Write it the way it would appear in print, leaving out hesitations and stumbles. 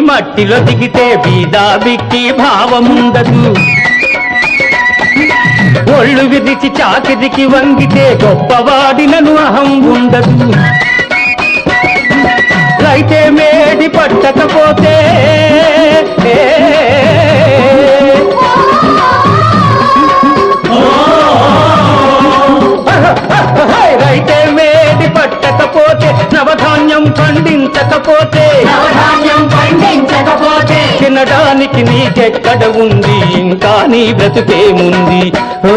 మట్టిలో దిగితే బీదా బిక్కి భావముండదు. ఒళ్ళు విరిచి చాకిరికి వంగితే గొప్పవాడినను అహం ఉండదు. రైతే మేడి పట్టకపోతే రైతే మేడి పట్టకపోతే నవధాన్యం పండించకపోతే తినడానికి నీకెక్కడ ఉంది ఇంకా నీ బ్రతుకేముంది. ఓ